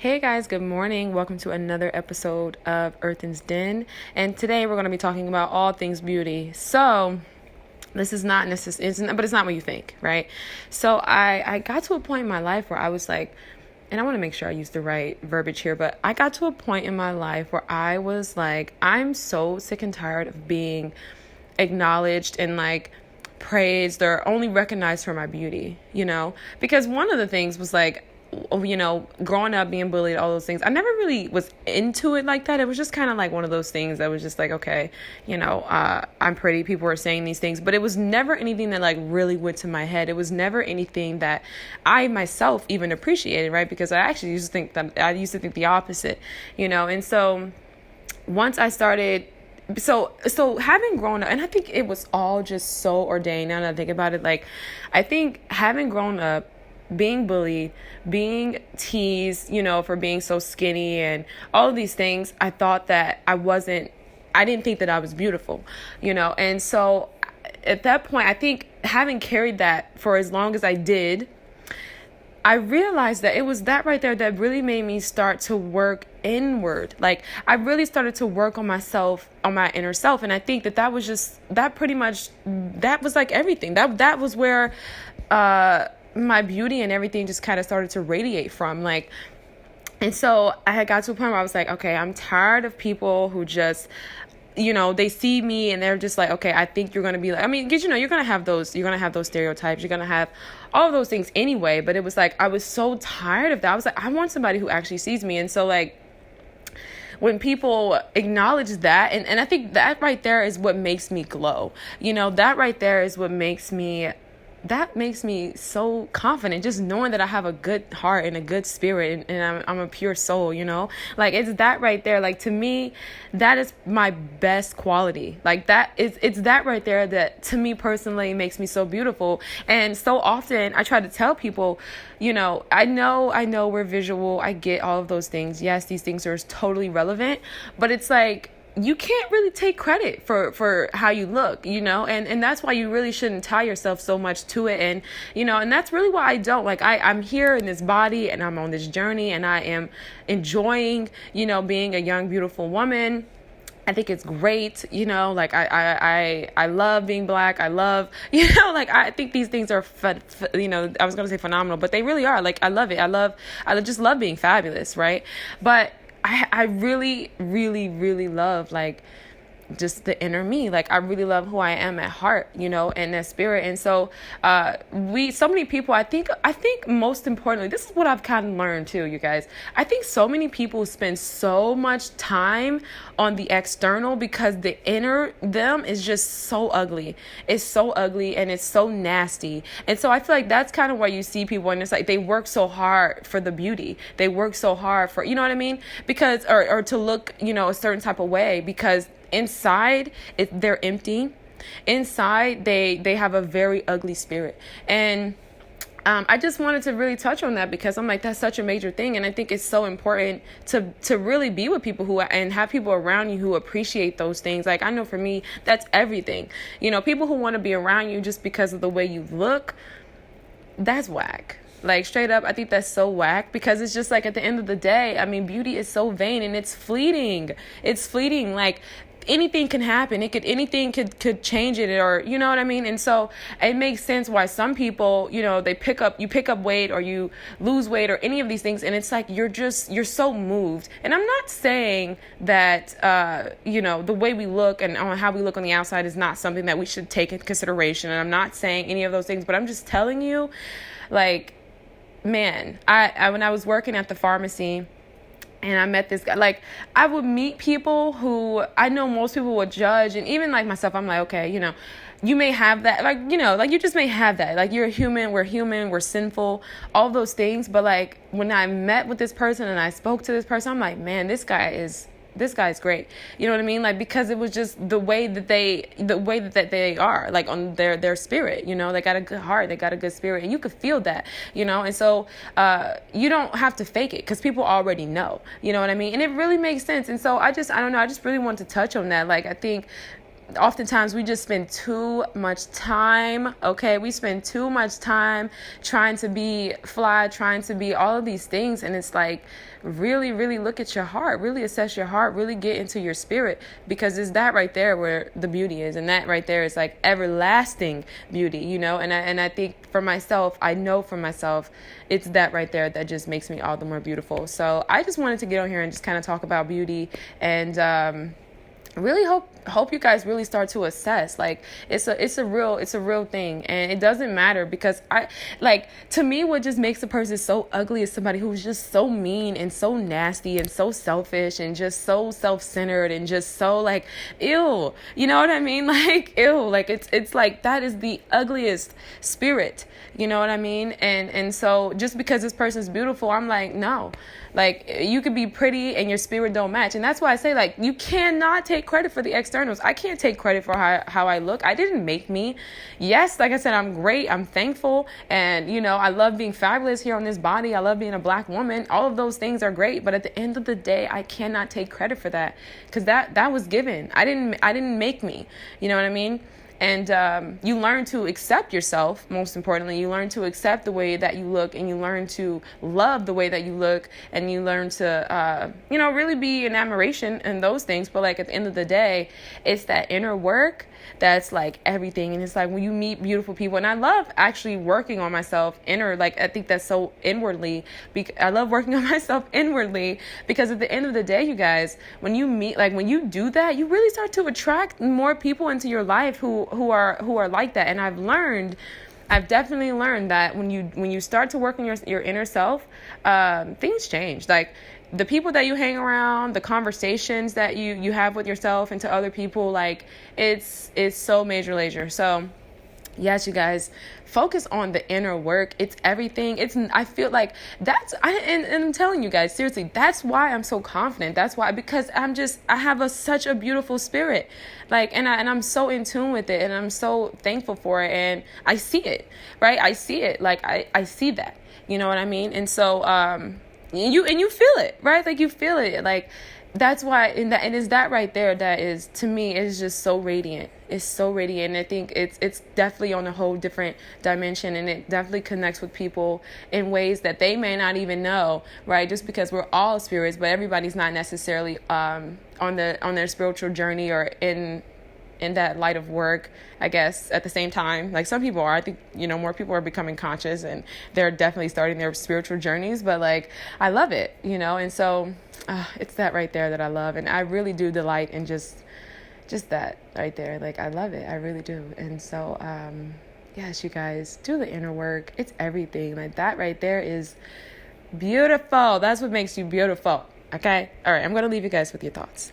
Hey guys, good morning. Welcome to another episode of Earthen's Den. And today we're going to be talking about all things beauty. So, this is not necessarily, but it's not what you think, right? So, I got to a point in my life where I was like, and I want to make sure I use the right verbiage here, but I got to a point in my life where I was like, I'm so sick and tired of being acknowledged and like praised or only recognized for my beauty, Because one of the things was like, growing up, being bullied, all those things, I never really was into it like that. It was just kind of like one of those things that was just like, okay, I'm pretty. People were saying these things, but it was never anything that like really went to my head. It was never anything that I myself even appreciated, right? Because I actually used to think the opposite, and so once I started so having grown up, and I think it was all just so ordained now that I think about it, like I think having grown up, being bullied, being teased, for being so skinny and all of these things, I thought that I didn't think that I was beautiful, and so at that point, I think having carried that for as long as I did, I realized that it was that right there that really made me start to work inward. Like I really started to work on myself, on my inner self. And I think that was like everything. That was where my beauty and everything just kind of started to radiate from. Like, and so I had got to a point where I was like, okay, I'm tired of people who just, they see me and they're just like, okay, I think you're going to be like, because, you're going to have those stereotypes. You're going to have all of those things anyway. But it was like, I was so tired of that. I was like, I want somebody who actually sees me. And so like, when people acknowledge that, and I think that right there is what makes me glow. That right there is what makes me so confident, just knowing that I have a good heart and a good spirit and I'm a pure soul, like it's that right there. Like to me, that is my best quality. Like it's that right there that to me personally makes me so beautiful. And so often I try to tell people, I know we're visual. I get all of those things. Yes, these things are totally relevant, but it's like, you can't really take credit for how you look, and that's why you really shouldn't tie yourself so much to it. And, and that's really why I don't like, I'm here in this body and I'm on this journey and I am enjoying, being a young, beautiful woman. I think it's great, like I love being Black. I love, like I think these things are I was going to say phenomenal, but they really are. Like I love it. I just love being fabulous. Right. But I really, really, really love like just the inner me. Like I really love who I am at heart, and that spirit. And so so many people, I think most importantly, this is what I've kind of learned too, you guys. I think so many people spend so much time on the external because the inner them is just so ugly. It's so ugly and it's so nasty. And so I feel like that's kind of why you see people and it's like they work so hard for the beauty. They work so hard for, you know what I mean? Because, or to look, a certain type of way, because inside they're empty. Inside they have a very ugly spirit. And I just wanted to really touch on that because I'm like, that's such a major thing. And I think it's so important to really be with people and have people around you who appreciate those things. Like I know for me, that's everything. People who want to be around you just because of the way you look, that's whack. Like straight up, I think that's so whack because it's just like at the end of the day, beauty is so vain and it's fleeting. It's fleeting. Like anything can happen. Anything could change it, or you know what I mean? And so it makes sense why some people, you pick up weight or you lose weight or any of these things. And it's like, you're so moved. And I'm not saying that, the way we look and how we look on the outside is not something that we should take into consideration. And I'm not saying any of those things, but I'm just telling you, like, man, I when I was working at the pharmacy and I met this guy, like I would meet people who I know most people would judge. And even like myself, I'm like, okay, you may have that, like, like you just may have that. Like you're human, we're sinful, all those things. But like when I met with this person and I spoke to this person, I'm like, man, this guy's great. You know what I mean? Like, because it was just the way that they are, like on their spirit, they got a good heart, they got a good spirit, and you could feel that, and so, you don't have to fake it because people already know, you know what I mean? And it really makes sense. And so I just really want to touch on that. Like, I think oftentimes we just spend too much time, okay? We spend too much time trying to be fly, trying to be all of these things. And it's like, really, really look at your heart, really assess your heart, really get into your spirit, because it's that right there where the beauty is. And that right there is like everlasting beauty, you know? And I think for myself, I know for myself, it's that right there that just makes me all the more beautiful. So I just wanted to get on here and just kind of talk about beauty, and really hope you guys really start to assess, like, it's a real thing. And it doesn't matter, because to me, what just makes a person so ugly is somebody who's just so mean and so nasty and so selfish and just so self-centered and just so like, ew, you know what I mean? Like, ew, like it's like, that is the ugliest spirit, you know what I mean? And so just because this person's beautiful, I'm like, no. Like, you could be pretty and your spirit don't match. And that's why I say, like, you cannot take credit for the externals. I can't take credit for how I look. I didn't make me. Yes, like I said, I'm great. I'm thankful. And, you know, I love being fabulous here on this body. I love being a Black woman. All of those things are great. But at the end of the day, I cannot take credit for that, because that was given. I didn't make me. You know what I mean? And you learn to accept yourself. Most importantly, you learn to accept the way that you look, and you learn to love the way that you look, and you learn to, really be in admiration and those things. But like, at the end of the day, it's that inner work that's like everything. And it's like, when you meet beautiful people, and I love actually working on myself like, I think that's so inwardly. I love working on myself inwardly, because at the end of the day, you guys, when you do that, you really start to attract more people into your life who are like that. And I've definitely learned that when you start to work on your inner self, things change. Like, the people that you hang around, the conversations that you have with yourself and to other people, like, it's so major. So yes, you guys, focus on the inner work. It's everything. I feel like and I'm telling you guys, seriously, that's why I'm so confident. That's why, because I have such a beautiful spirit, like, and I'm so in tune with it, and I'm so thankful for it. And I see it, right? I see it. Like, I see that, you know what I mean? And so, you feel it, right? Like, you feel it. Like, that's why, and it's that right there that is, to me, is just so radiant. It's so radiant. And I think it's definitely on a whole different dimension, and it definitely connects with people in ways that they may not even know, right? Just because we're all spirits, but everybody's not necessarily on their spiritual journey or in that light of work, I guess, at the same time. Like, some people are. I think, more people are becoming conscious, and they're definitely starting their spiritual journeys. But, like, I love it, and so it's that right there that I love. And I really do delight in just that right there. Like, I love it. I really do. And so, yes, you guys, do the inner work. It's everything. Like, that right there is beautiful. That's what makes you beautiful. Okay? All right, I'm going to leave you guys with your thoughts.